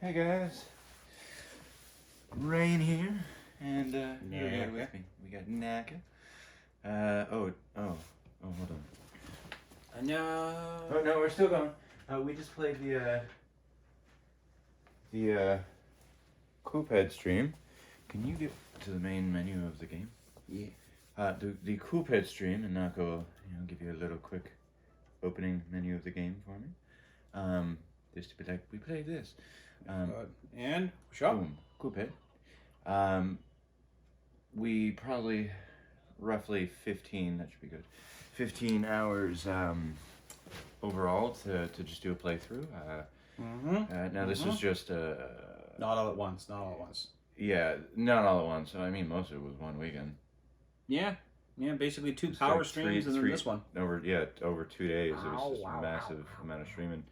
Hey guys, Rain here, and we got with me. We got Naka. Hold on. I know. Oh no, we're still going. We just played the Cuphead stream. Can you get to the main menu of the game? Yeah. The Cuphead stream, and Naka will give you a little quick opening menu of the game for me. Just to be like, we played this. And shop. Boom, Cuphead. We probably roughly 15. That should be good. 15 hours overall to just do a playthrough. Now this is just not all at once. Not all at once. Yeah, not all at once. I mean, most of it was one weekend. Yeah. Basically two power streams and then this one. Over 2 days. It was just a massive amount of streaming.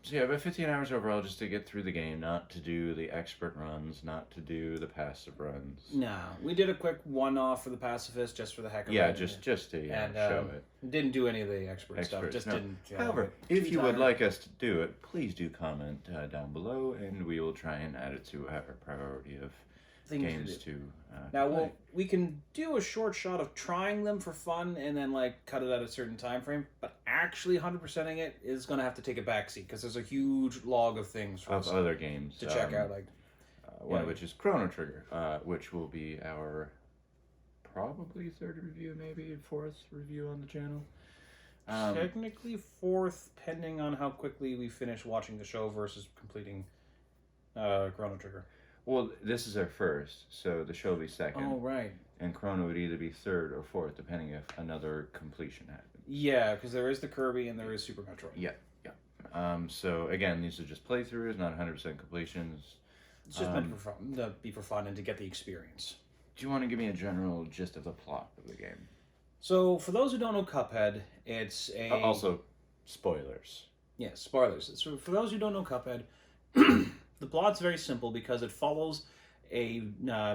So yeah, about 15 hours overall just to get through the game, not to do the expert runs, not to do the passive runs. No, we did a quick one-off for the pacifist just for the heck of it. Yeah, just to show it. Didn't do any of the expert stuff. Just didn't. However, if you would like us to do it, please do comment down below, and we will try and add it to our priority of games to now we can do a short shot of trying them for fun and then like cut it at a certain time frame, but actually 100%ing it is going to have to take a backseat because there's a huge log of things for other games to check out, like one of which is Chrono Trigger, which will be our probably third review, maybe fourth review on the channel. Technically fourth, pending on how quickly we finish watching the show versus completing Chrono Trigger. Well, this is our first, so the show will be second. Oh, right. And Chrono would either be third or fourth, depending if another completion happens. Yeah, because there is the Kirby and there is Super Metroid. Yeah. So, again, these are just playthroughs, not 100% completions. It's just meant for fun, to be for fun and to get the experience. Do you want to give me a general gist of the plot of the game? So, for those who don't know Cuphead, it's a... Also, spoilers. Yeah, spoilers. So, for those who don't know Cuphead... The plot's very simple because it follows a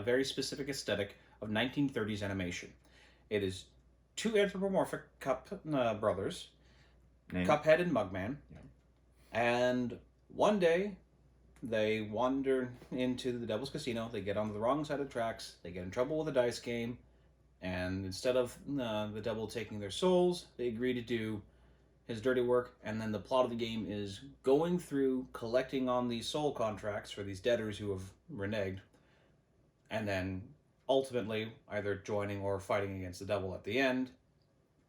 very specific aesthetic of 1930s animation. It is two anthropomorphic brothers, Cuphead and Mugman, and one day they wander into the Devil's Casino, they get on the wrong side of the tracks, they get in trouble with a dice game, and instead of the devil taking their souls, they agree to do his dirty work, and then the plot of the game is going through, collecting on these soul contracts for these debtors who have reneged, and then ultimately either joining or fighting against the devil at the end.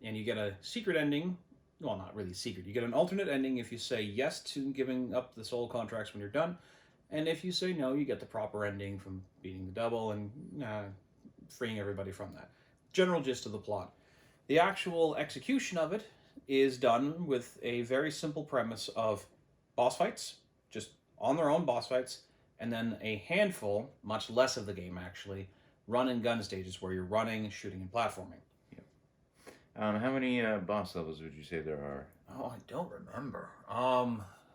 And you get a secret ending. Well, not really secret. You get an alternate ending if you say yes to giving up the soul contracts when you're done, and if you say no, you get the proper ending from beating the devil and freeing everybody from that. General gist of the plot. The actual execution of it is done with a very simple premise of boss fights, just on their own boss fights, and then a handful, much less of the game actually, run and gun stages where you're running, shooting, and platforming. How many boss levels would you say there are? Oh, I don't remember.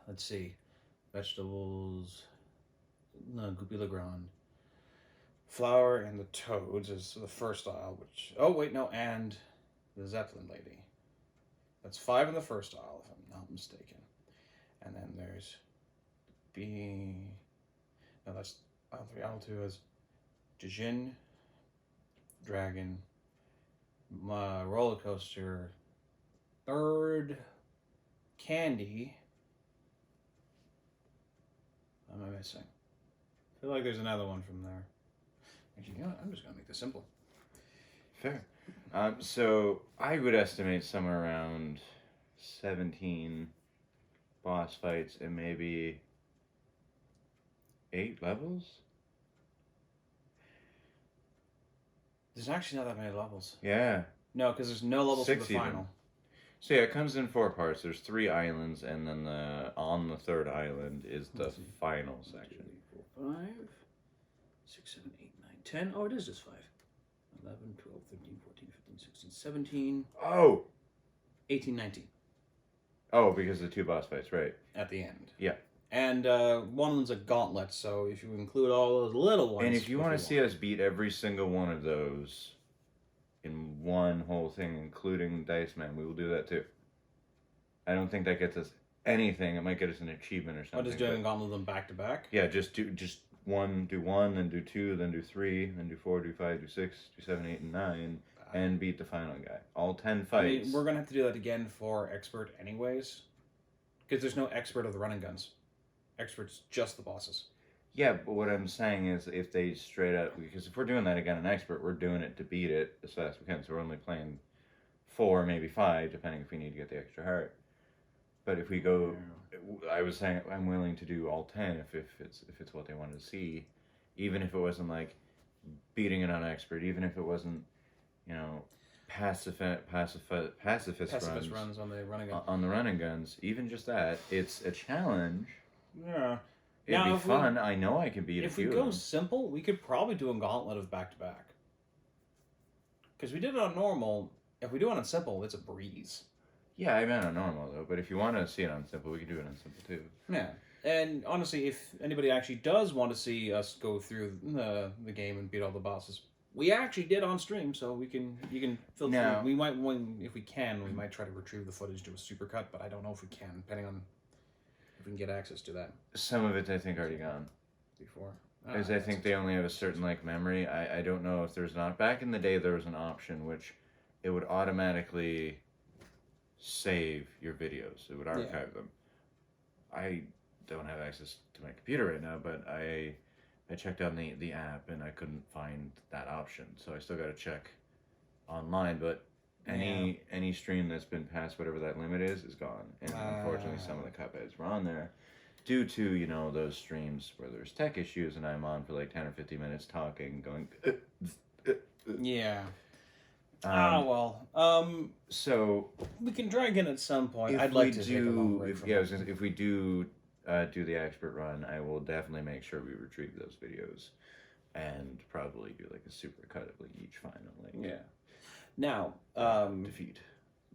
Let's see. Vegetables, Goupy Legrand, Flower and the Toads is the first aisle, which... Oh, wait, no, and the Zeppelin Lady. That's 5 in the first aisle, if I'm not mistaken. And then there's No, that's aisle 3. Aisle 2 is Jin, Dragon, Roller Coaster, Bird, Candy. What am I missing? I feel like there's another one from there. Actually, you know what? I'm just going to make this simple. Fair. So I would estimate somewhere around 17 boss fights and maybe 8 levels? There's actually not that many levels. Yeah. No, because there's no levels for the final. Even. So yeah, it comes in 4 parts. There's 3 islands, and then on the 3rd island is the final section. 2, 3, 4, 5, 6, 7, 8, 9, 10. Oh, it is just 5. 11, 12, 13, 14, 15, 16, 17. Oh! 18, 19. Oh, because of the 2 boss fights, right. At the end. Yeah. And one of them's a gauntlet, so if you include all those little ones... And if you want to see us beat every single one of those in one whole thing, including Dice Man, we will do that too. I don't think that gets us anything. It might get us an achievement or something. Just doing a gauntlet of them back to back? Yeah, do one, then do 2, then do 3, then do 4, do 5, do 6, do 7, 8, and 9, and beat the final guy. All 10 fights. I mean, we're going to have to do that again for expert anyways, because there's no expert of the running guns. Expert's just the bosses. Yeah, but what I'm saying is if they straight up... Because if we're doing that again, an expert, we're doing it to beat it as fast as we can. So we're only playing 4, maybe 5, depending if we need to get the extra heart. But if we go... Yeah. I was saying I'm willing to do all 10 if it's what they wanted to see. Even if it wasn't like beating it on expert. Even if it wasn't, you know, pacifist runs on the running guns. On the running guns. Even just that. It's a challenge. Yeah. It'd be fun. I know I can beat a few. If we go simple, we could probably do a gauntlet of back-to-back. Because we did it on normal. If we do it on simple, it's a breeze. Yeah, I meant on normal, though. But if you want to see it on simple, we can do it on simple, too. Yeah. And honestly, if anybody actually does want to see us go through the game and beat all the bosses, we actually did on stream, so you can filter through. We might, if we can, we might try to retrieve the footage to a supercut, but I don't know if we can, depending on if we can get access to that. Some of it's, I think, already gone. Before. Because I think they only have a certain, like, memory. I don't know if there's not... Back in the day, there was an option which it would automatically save your videos. It would archive them. I don't have access to my computer right now, but I checked on the app and I couldn't find that option. So I still got to check online, but any stream that's been past whatever that limit is gone. And unfortunately, some of the Cupheads were on there due to, you know, those streams where there's tech issues and I'm on for like 10 or 50 minutes talking, going... Yeah. So we can try again at some point. I'd like to take a long break from if we do do the expert run, I will definitely make sure we retrieve those videos and probably do like a super cut of like each final Now, defeat.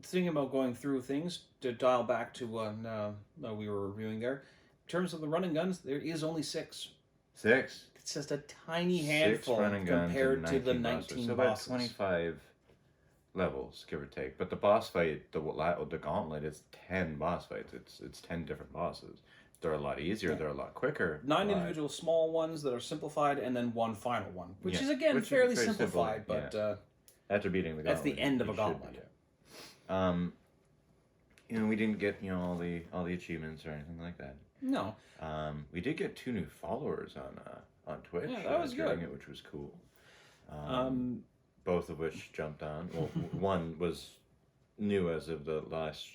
Thinking about going through things to dial back to when we were reviewing there. In terms of the running guns, there is only 6. 6. It's just a tiny handful compared to the 19 so bosses. About 25 levels, give or take. But the boss fight, the gauntlet, is 10 boss fights. It's 10 different bosses. They're a lot easier. They're a lot quicker. 9 individual small ones that are simplified, and then one final one, which is again fairly simplified. But after beating the gauntlet, that's the end of a gauntlet. You know, we didn't get all the achievements or anything like that. No. We did get 2 new followers on Twitch. Yeah, that was good. Which was cool. Both of which jumped on. Well, one was new as of the last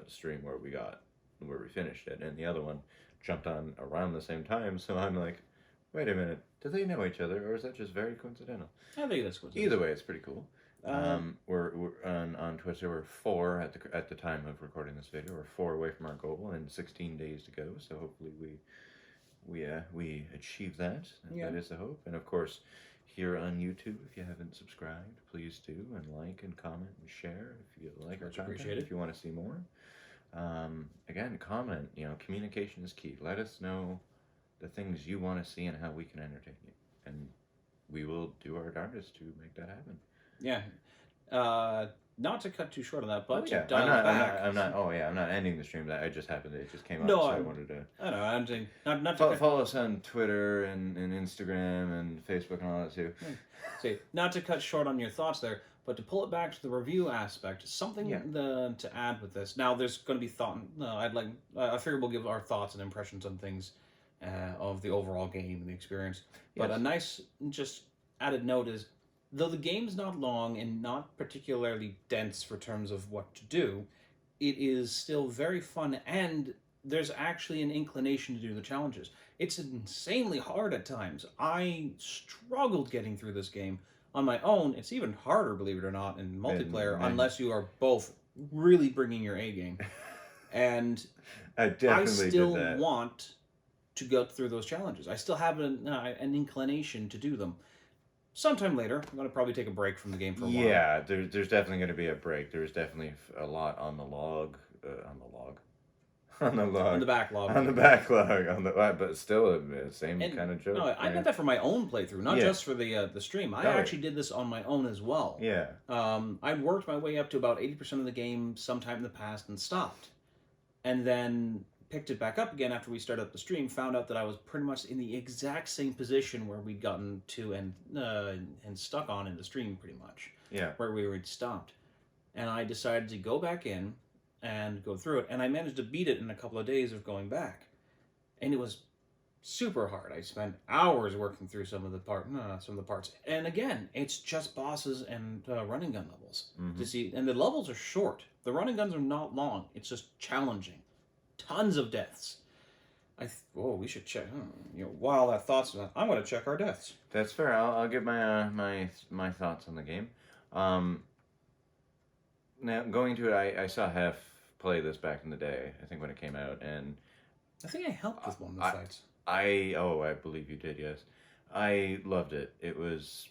stream where we finished it, and the other one jumped on around the same time. So I'm like, wait a minute, do they know each other, or is that just very coincidental? I think that's coincidental. Either way, it's pretty cool. We're on Twitch. There were 4 at the time of recording this video. We're 4 away from our goal and 16 days to go. So hopefully we achieve that. That is the hope. And of course, here on YouTube, if you haven't subscribed, please do, and like and comment and share if you like our content. Appreciate it. If you want to see more. Again, comment. You know, communication is key. Let us know the things you want to see and how we can entertain you, and we will do our darndest to make that happen. Yeah. Not to cut too short on that, but to dial back. I'm not ending the stream. It just happened. It just came up, so I wanted to... I know, I'm saying... Follow us on Twitter and Instagram and Facebook and all that, too. See, not to cut short on your thoughts there, but to pull it back to the review aspect, something to add with this. Now, there's going to be thought... I figure we'll give our thoughts and impressions on things of the overall game and the experience. But a nice, just added note is... Though the game's not long and not particularly dense for terms of what to do, it is still very fun, and there's actually an inclination to do the challenges. It's insanely hard at times. I struggled getting through this game on my own. It's even harder, believe it or not, in multiplayer, unless you are both really bringing your A game. And I still want to go through those challenges. I still have an inclination to do them. Sometime later, I'm going to probably take a break from the game for a while. Yeah, there's definitely going to be a break. There's definitely a lot on the backlog, but still same kind of joke. No, I did that for my own playthrough, not just for the stream. I actually did this on my own as well. Yeah. I'd worked my way up to about 80% of the game sometime in the past and stopped. and then picked it back up again after we started up the stream. Found out that I was pretty much in the exact same position where we'd gotten to and stuck on in the stream, pretty much. Yeah. Where we were stopped, and I decided to go back in and go through it, and I managed to beat it in a couple of days of going back, and it was super hard. I spent hours working through some of the parts, and again, it's just bosses and running gun levels to see, and the levels are short. The running guns are not long. It's just challenging. Tons of deaths. We should check. While that thoughts, I'm going to check our deaths. That's fair. I'll give my my thoughts on the game. Now going to it, I saw Hef play this back in the day. I think when it came out, and I think I helped with one of the fights. I believe you did. Yes, I loved it. It was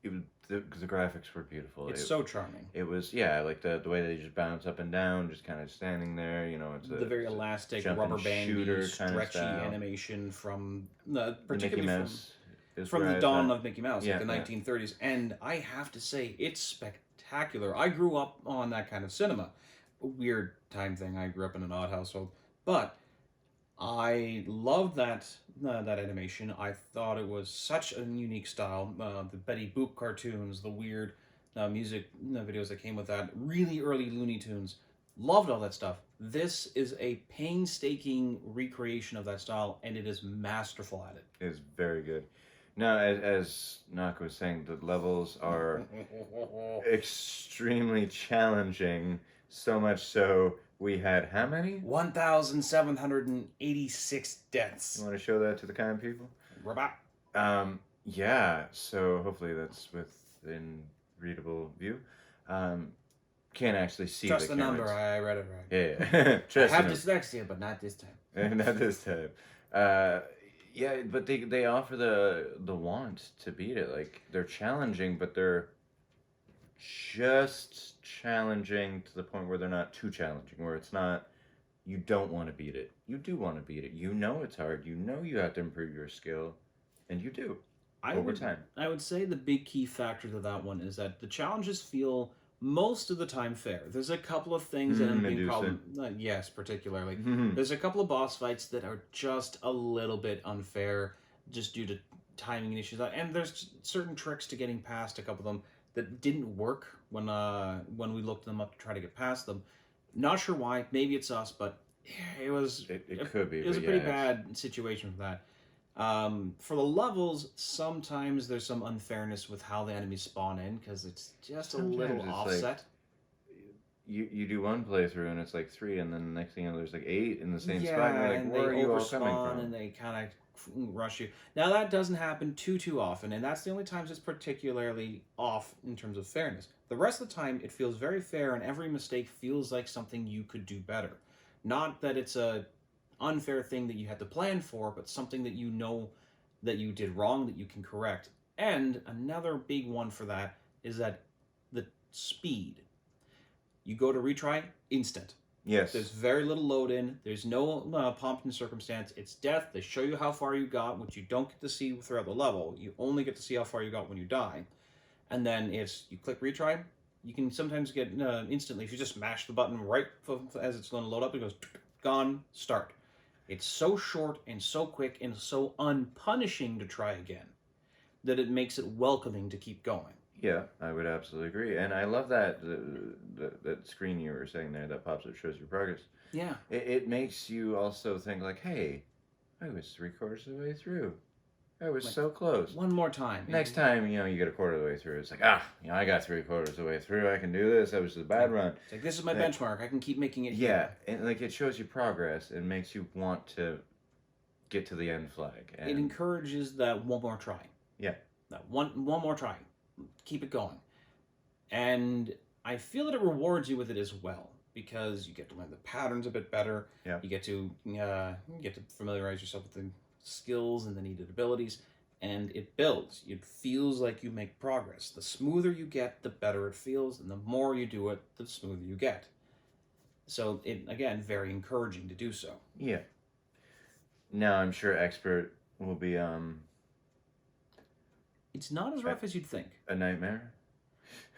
the graphics were beautiful. It's so charming. It was like the way they just bounce up and down, just kind of standing there. It's the very elastic rubber bandy, stretchy animation from particularly Mickey Mouse from the dawn of Mickey Mouse, like the 1930s. And I have to say, it's spectacular. I grew up on that kind of cinema. A weird time thing. I grew up in an odd household, but I loved that animation. I thought it was such a unique style. The Betty Boop cartoons, the weird music videos that came with that, really early Looney Tunes. Loved all that stuff. This is a painstaking recreation of that style, and it is masterful at it. It is very good. Now, as Naka was saying, the levels are extremely challenging, so much so we had how many? 1,786 deaths. You want to show that to the kind people? Yeah, so hopefully that's within readable view. Can't actually see Trust the number, I read it right. Yeah. I have dyslexia, but not this time. Not this time. Yeah, but they offer the want to beat it. Like, they're challenging, but they're just challenging to the point where they're not too challenging, where it's not, you don't want to beat it. You do want to beat it. You know it's hard. You know you have to improve your skill, and you do over time. I would say the big key factor to that one is that the challenges feel most of the time fair. There's a couple of things that end up being problem. Yes, particularly. There's a couple of boss fights that are just a little bit unfair, just due to timing issues. And there's certain tricks to getting past a couple of them that didn't work when we looked them up to try to get past them. Not sure why. Maybe it's us, but it was. It could be. It was a pretty bad situation for that. For the levels, sometimes there's some unfairness with how the enemies spawn in, because it's just a little offset. Like, you do one playthrough and it's like 3, and then the next thing you know, there's like 8 in the same spot. And you're like, where are you all coming from? And they kind of rush you. Now that doesn't happen too often, and that's the only times it's particularly off in terms of fairness. The rest of the time, it feels very fair, and every mistake feels like something you could do better. Not that it's a unfair thing that you had to plan for, but something that you know that you did wrong that you can correct. And another big one for that is that the speed. You go to retry, instant. Yes. There's very little load in. There's no pomp and circumstance. It's death. They show you how far you got, which you don't get to see throughout the level. You only get to see how far you got when you die. And then you click retry. You can sometimes get instantly, if you just mash the button right as it's going to load up, it goes gone, start. It's so short and so quick and so unpunishing to try again that it makes it welcoming to keep going. Yeah, I would absolutely agree. And I love that that screen you were saying there that pops up, shows your progress. Yeah. It makes you also think like, hey, I was 3/4 of the way through. I was so close. One more time. Next time, you get a quarter of the way through. It's like, I got 3/4 of the way through. I can do this. That was a bad run. It's like, this is my benchmark. I can keep making it. Yeah, and like it shows you progress and makes you want to get to the end flag. And it encourages that one more try. Yeah. That one more try. Keep it going. And I feel that it rewards you with it as well, because you get to learn the patterns a bit better. Yeah. You get to familiarize yourself with the skills and the needed abilities, and it builds. It feels like you make progress. The smoother you get, the better it feels, and the more you do it, the smoother you get. So it, again, very encouraging to do so. Yeah. Now I'm sure Expert will be it's not as rough as you'd think. A nightmare.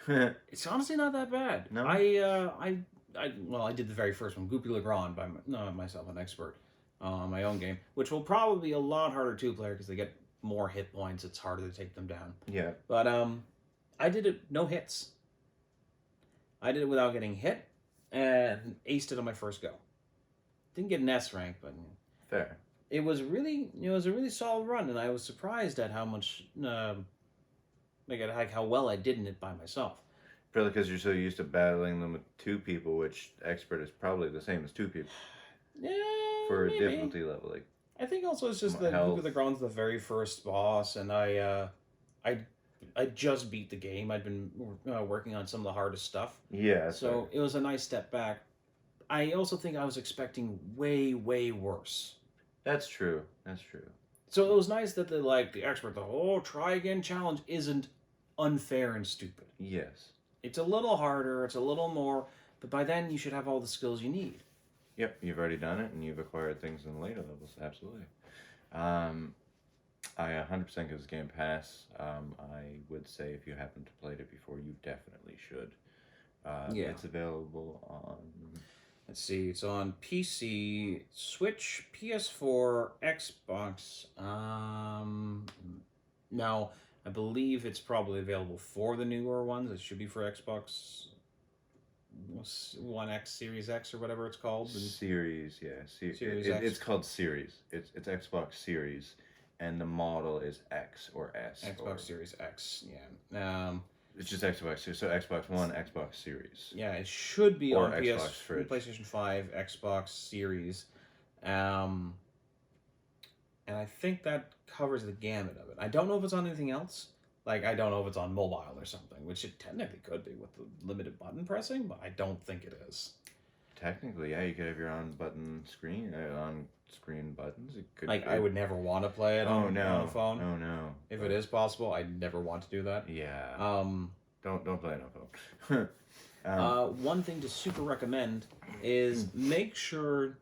It's honestly not that bad. No. I I did the very first one, Goopy Legrand, by myself, an expert, on my own game, which will probably be a lot harder two-player because they get more hit points. It's harder to take them down. Yeah. But I did it no hits. I did it without getting hit, and aced it on my first go. Didn't get an S rank, but fair. It was a really solid run, and I was surprised at how much, how well I did in it by myself. Probably because you're so used to battling them with two people, which expert is probably the same as two people. Yeah, for maybe. difficulty level. Like, I think also it's just that Naka the Ground's the very first boss, and I just beat the game. I'd been working on some of the hardest stuff. Yeah. So it was a nice step back. I also think I was expecting way, way worse. That's true. That's true. So it was nice that the expert, the whole try again challenge isn't unfair and stupid. Yes. It's a little harder, it's a little more, but by then you should have all the skills you need. Yep, you've already done it, and you've acquired things in the later levels. Absolutely. I 100% give this game a pass. I would say if you haven't played it before, you definitely should. Yeah. It's available on... Let's see, it's on PC, Switch, PS4, Xbox. Now, I believe it's probably available for the newer ones. It should be for Xbox One X, Series X, or whatever it's called. Series, yeah. Series X. It's called Series. It's Xbox Series, and the model is X or S. Xbox Series X, yeah. It's just Xbox Series, so Xbox One, Xbox Series. Yeah, it should be or on Xbox PlayStation 5, Xbox Series. And I think that covers the gamut of it. I don't know if it's on anything else. Like, I don't know if it's on mobile or something, which it technically could be with the limited button pressing, but I don't think it is. Technically, yeah, you could have your on-screen buttons. It could, I would never want to play it on the phone. Oh, no. If it is possible, I'd never want to do that. Yeah. Don't play it on phone. One thing to super recommend is make sure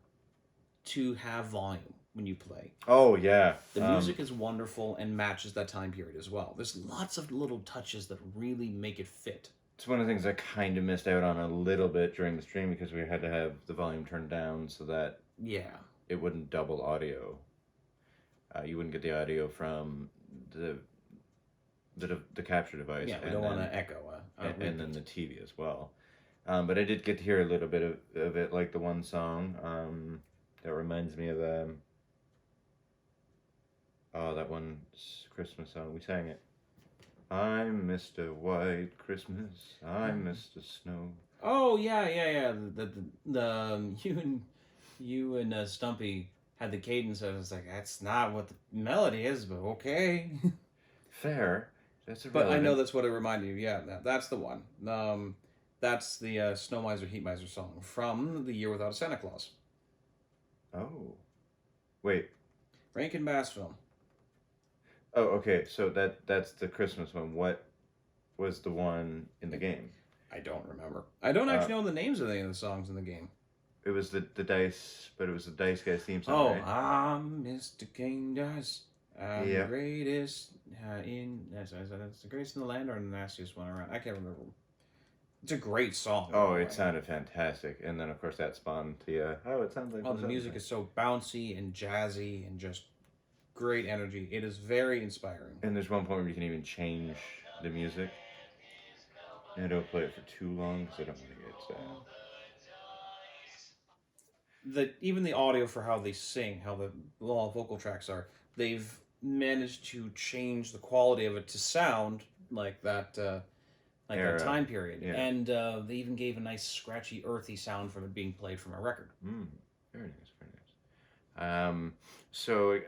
to have volume when you play. Oh, yeah. The music is wonderful and matches that time period as well. There's lots of little touches that really make it fit. It's one of the things I kind of missed out on a little bit during the stream because we had to have the volume turned down so that it wouldn't double audio. You wouldn't get the audio from the capture device. Yeah, we don't want to echo. And then the TV as well. But I did get to hear a little bit of it, like the one song that reminds me of that one Christmas song. We sang it. I'm Mr. White Christmas. I'm Mr. Snow. Oh yeah. You and Stumpy had the cadence. I was like, that's not what the melody is, but okay. Fair. But I know that's what it reminded you. Yeah, that's the one. That's the Snow Miser, Heat Miser song from The Year Without a Santa Claus. Oh, wait. Rankin Bass film. Oh, okay. So that's the Christmas one. What was the one in the game? I don't remember. I don't actually know the names of any of the songs in the game. It was the Dice, but it was the Dice Guys theme song. Oh, right? I'm Mr. King Dice. I'm the greatest that's the greatest in the land or the nastiest one around. I can't remember. It's a great song. Oh, it sounded fantastic, and then of course that spawned the. It sounds like. Oh, the music is so bouncy and jazzy and just great energy. It is very inspiring. And there's one point where you can even change the music. And don't play it for too long because I don't want to get sad. Even the audio for how they sing, how the vocal tracks are, they've managed to change the quality of it to sound like that. That time period, and they even gave a nice scratchy, earthy sound from it being played from a record. Very nice, very nice. So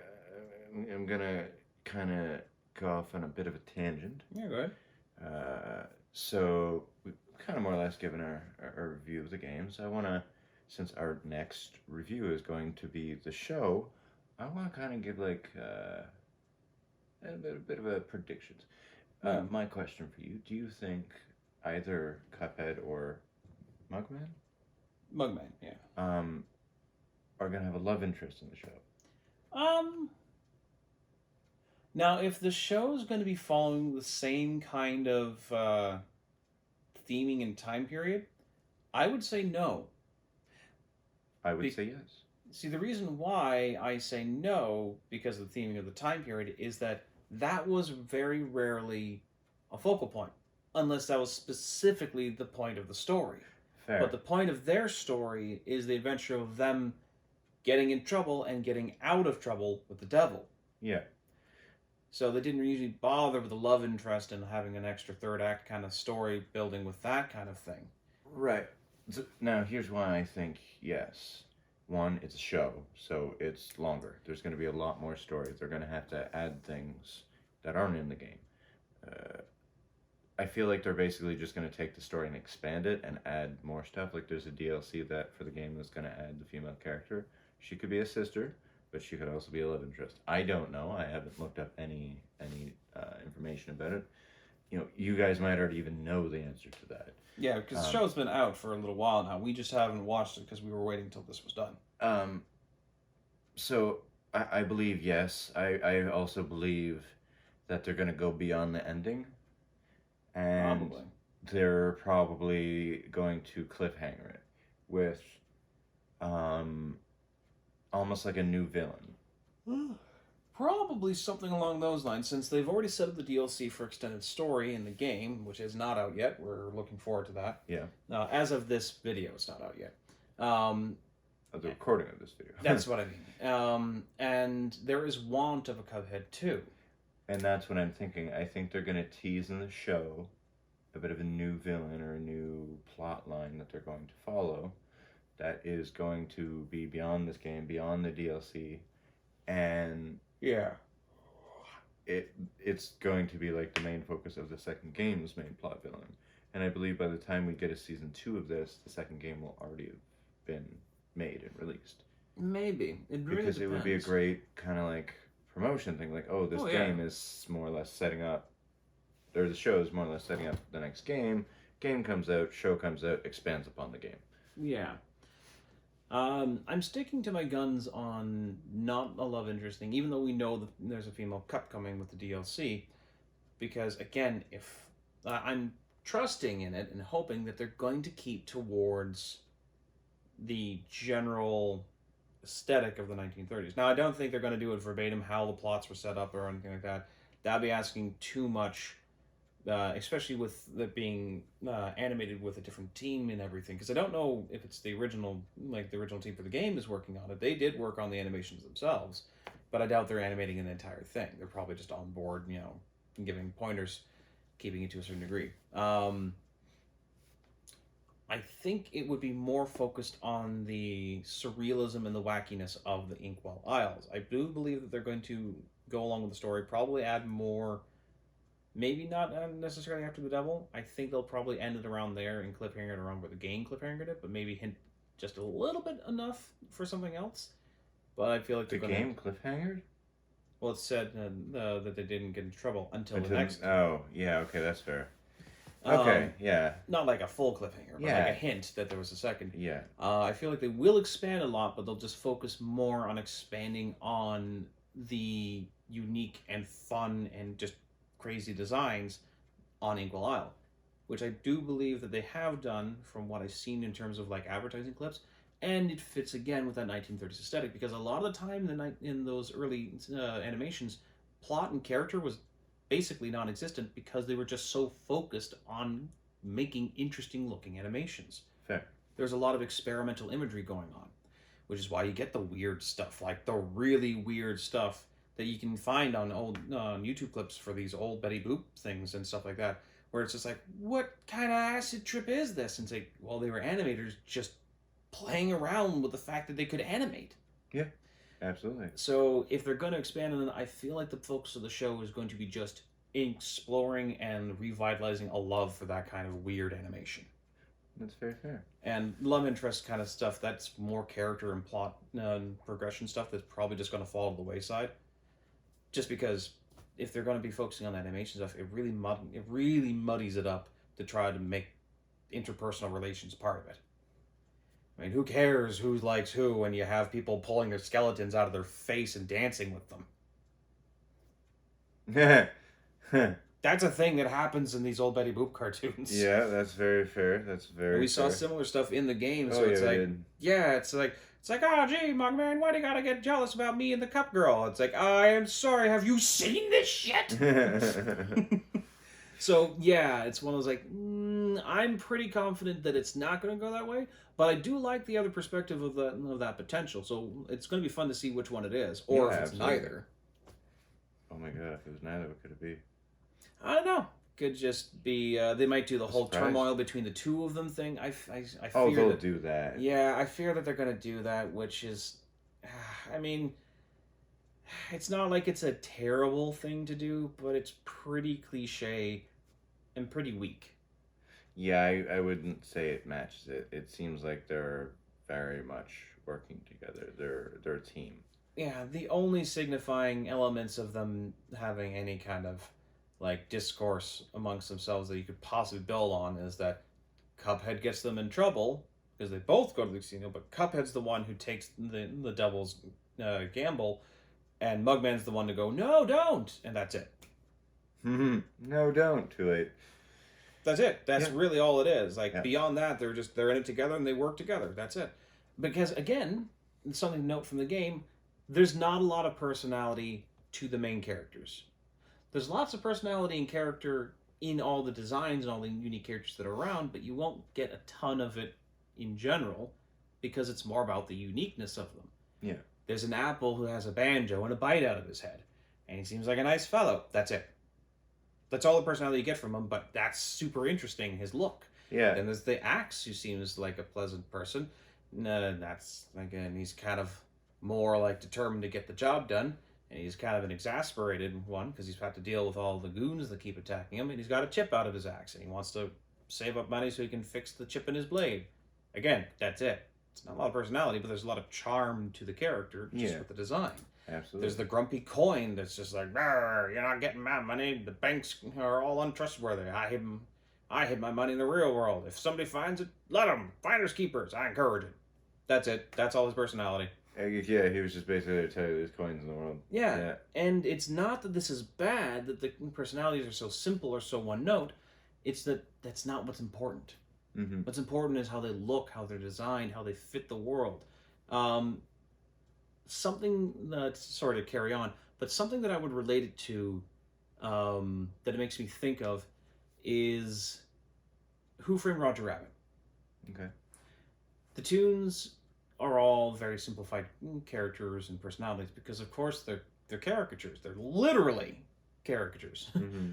I'm gonna kind of go off on a bit of a tangent. Yeah, go ahead. So we've kind of more or less given our review of the games. I want to, since our next review is going to be the show, I want to kind of give like a bit of a predictions. My question for you, do you think either Cuphead or Mugman? Mugman, yeah. Are going to have a love interest in the show? Now, if the show is going to be following the same kind of theming and time period, I would say no. I would say yes. See, the reason why I say no, because of the theming of the time period, is that that was very rarely a focal point, unless that was specifically the point of the story. Fair. But the point of their story is the adventure of them getting in trouble and getting out of trouble with the devil. Yeah. So they didn't usually bother with the love interest and having an extra third act kind of story building with that kind of thing. Right. So, now, here's why I think yes. One, it's a show, so it's longer. There's going to be a lot more stories. They're going to have to add things that aren't in the game. I feel like they're basically just going to take the story and expand it and add more stuff. Like there's a DLC that for the game that's going to add the female character. She could be a sister, but she could also be a love interest. I don't know. I haven't looked up any information about it. You know, you guys might already even know the answer to that. Yeah, because the show's been out for a little while now. We just haven't watched it because we were waiting until this was done. So I believe yes. I also believe that they're going to go beyond the ending. And Probably. they're probably going to cliffhanger it with almost like a new villain. Probably something along those lines, since they've already set up the DLC for Extended Story in the game, which is not out yet. We're looking forward to that. Yeah. As of this video, it's not out yet. Of the recording of this video. That's what I mean. And there is want of a Cuphead 2. And that's what I'm thinking. I think they're going to tease in the show a bit of a new villain or a new plot line that they're going to follow that is going to be beyond this game, beyond the DLC. And yeah, it's going to be like the main focus of the second game's main plot villain. And I believe by the time we get a season 2 of this, the second game will already have been made and released. Maybe. It really because depends. it would be a great kind of like promotion thing. Like, oh, this game is more or less setting up, or the show is more or less setting up the next game. Game comes out, show comes out, expands upon the game. Yeah. I'm sticking to my guns on not a love interest thing, even though we know that there's a female cup coming with the DLC, because again, if I'm trusting in it and hoping that they're going to keep towards the general aesthetic of the 1930s. Now, I don't think they're going to do it verbatim how the plots were set up or anything like that. That'd be asking too much. Especially with it being animated with a different team and everything, because I don't know if it's the original team for the game is working on it. They did work on the animations themselves, but I doubt they're animating an entire thing. They're probably just on board, giving pointers, keeping it to a certain degree. I think it would be more focused on the surrealism and the wackiness of the Inkwell Isles. I do believe that they're going to go along with the story, probably add more. Maybe not necessarily after the devil. I think they'll probably end it around there and cliffhanger it around where the game cliffhangered it, but maybe hint just a little bit enough for something else. But I feel like the game cliffhangered. Well, it said that they didn't get in trouble until the next. Oh, yeah, okay, that's fair. Okay, yeah. Not like a full cliffhanger, but like a hint that there was a second. Yeah. I feel like they will expand a lot, but they'll just focus more on expanding on the unique and fun and just crazy designs on Inkwell Isle, which I do believe that they have done from what I've seen in terms of like advertising clips, and it fits again with that 1930s aesthetic, because a lot of the time in those early animations, plot and character was basically non-existent because they were just so focused on making interesting looking animations. Fair. There's a lot of experimental imagery going on, which is why you get the weird stuff, like the really weird stuff that you can find on old YouTube clips for these old Betty Boop things and stuff like that, where it's just like, what kind of acid trip is this? And it's like, well, they were animators just playing around with the fact that they could animate. Yeah, absolutely. So if they're going to expand on it, I feel like the focus of the show is going to be just exploring and revitalizing a love for that kind of weird animation. That's very fair. And love interest kind of stuff, that's more character and plot progression stuff that's probably just going to fall to the wayside. Just because if they're going to be focusing on animation stuff, it really muddies it up to try to make interpersonal relations part of it. I mean, who cares who likes who when you have people pulling their skeletons out of their face and dancing with them? that's a thing that happens in these old Betty Boop cartoons. Yeah, that's very fair. That's very. And we fair. saw similar stuff in the game, so Oh, it's yeah, we like, did. yeah, it's like, oh, gee, Mugman, why do you gotta get jealous about me and the Cup Girl? It's like, I am sorry, have you seen this shit? So, yeah, it's one of those, like, I'm pretty confident that it's not going to go that way, but I do like the other perspective of that potential, so it's going to be fun to see which one it is, or if it's neither. Oh my god, if it was neither, what could it be? I don't know. Could just be, they might do the whole turmoil between the two of them thing. I fear they'll do that. Yeah, I fear that they're going to do that, which is, I mean, it's not like it's a terrible thing to do, but it's pretty cliche and pretty weak. Yeah, I wouldn't say it matches it. It seems like they're very much working together. They're a team. Yeah, the only signifying elements of them having any kind of like discourse amongst themselves that you could possibly build on is that Cuphead gets them in trouble because they both go to the casino, but Cuphead's the one who takes the devil's gamble, and Mugman's the one to go, no, don't, and that's it. No, don't. Too late. That's it. That's really all it is. Like beyond that, they're in it together and they work together. That's it. Because again, something to note from the game, there's not a lot of personality to the main characters. There's lots of personality and character in all the designs and all the unique characters that are around, but you won't get a ton of it in general because it's more about the uniqueness of them. Yeah. There's an apple who has a banjo and a bite out of his head, and he seems like a nice fellow. That's it. That's all the personality you get from him, but that's super interesting, his look. Yeah. Then there's the axe, who seems like a pleasant person. That's, again, he's kind of more like determined to get the job done, and he's kind of an exasperated one because he's had to deal with all the goons that keep attacking him, and he's got a chip out of his axe, and he wants to save up money so he can fix the chip in his blade. Again, that's it. It's not a lot of personality, but there's a lot of charm to the character just with the design. Absolutely. There's the grumpy coin that's just like, you're not getting my money. The banks are all untrustworthy. I hid my money in the real world. If somebody finds it, let them. Finders keepers. I encourage it. That's it. That's all his personality. Yeah, he was just basically there to tell you there's coins in the world. Yeah, and it's not that this is bad, that the personalities are so simple or so one note. It's that that's not what's important. Mm-hmm. What's important is how they look, how they're designed, how they fit the world. Something that's sort of carry on, but something that I would relate it to, that it makes me think of, is Who Framed Roger Rabbit. Okay. The toons are all very simplified characters and personalities because, of course, they're caricatures. They're literally caricatures. Mm-hmm.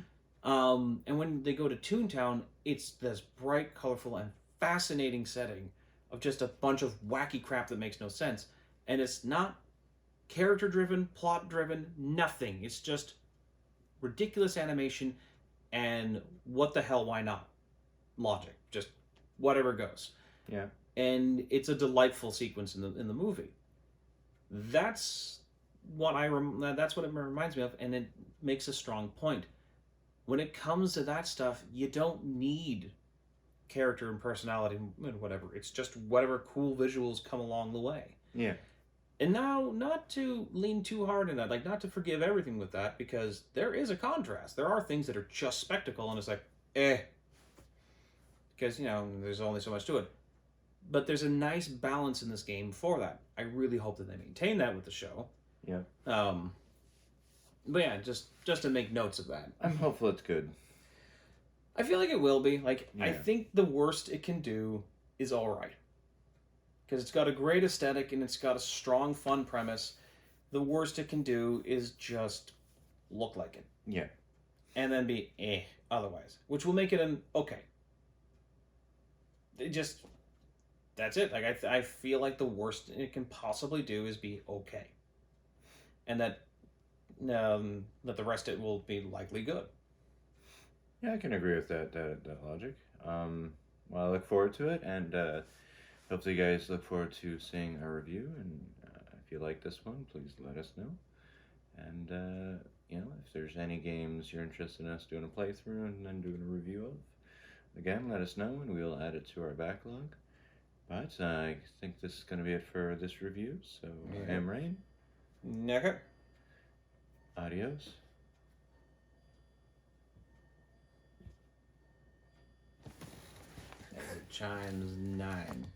And when they go to Toontown, it's this bright, colorful, and fascinating setting of just a bunch of wacky crap that makes no sense. And it's not character-driven, plot-driven, nothing. It's just ridiculous animation and what the hell, why not? Logic. Just whatever goes. Yeah. And it's a delightful sequence in the movie. That's what that's what it reminds me of, and it makes a strong point. When it comes to that stuff, you don't need character and personality and whatever. It's just whatever cool visuals come along the way. Yeah. And now, not to lean too hard in that, like not to forgive everything with that, because there is a contrast. There are things that are just spectacle, and it's like, because, there's only so much to it. But there's a nice balance in this game for that. I really hope that they maintain that with the show. Yeah. But yeah, just to make notes of that. I'm hopeful it's good. I feel like it will be. I think the worst it can do is all right. Because it's got a great aesthetic and it's got a strong, fun premise. The worst it can do is just look like it. Yeah. And then be otherwise. Which will make it an okay. That's it. Like I feel like the worst it can possibly do is be okay. And that the rest of it will be likely good. Yeah, I can agree with that logic. Well, I look forward to it, and hopefully you guys look forward to seeing our review, and if you like this one, please let us know. And, if there's any games you're interested in us doing a playthrough and then doing a review of, again, let us know, and we'll add it to our backlog. But I think this is going to be it for this review, so I am Rain. Naka. Adios. times 9.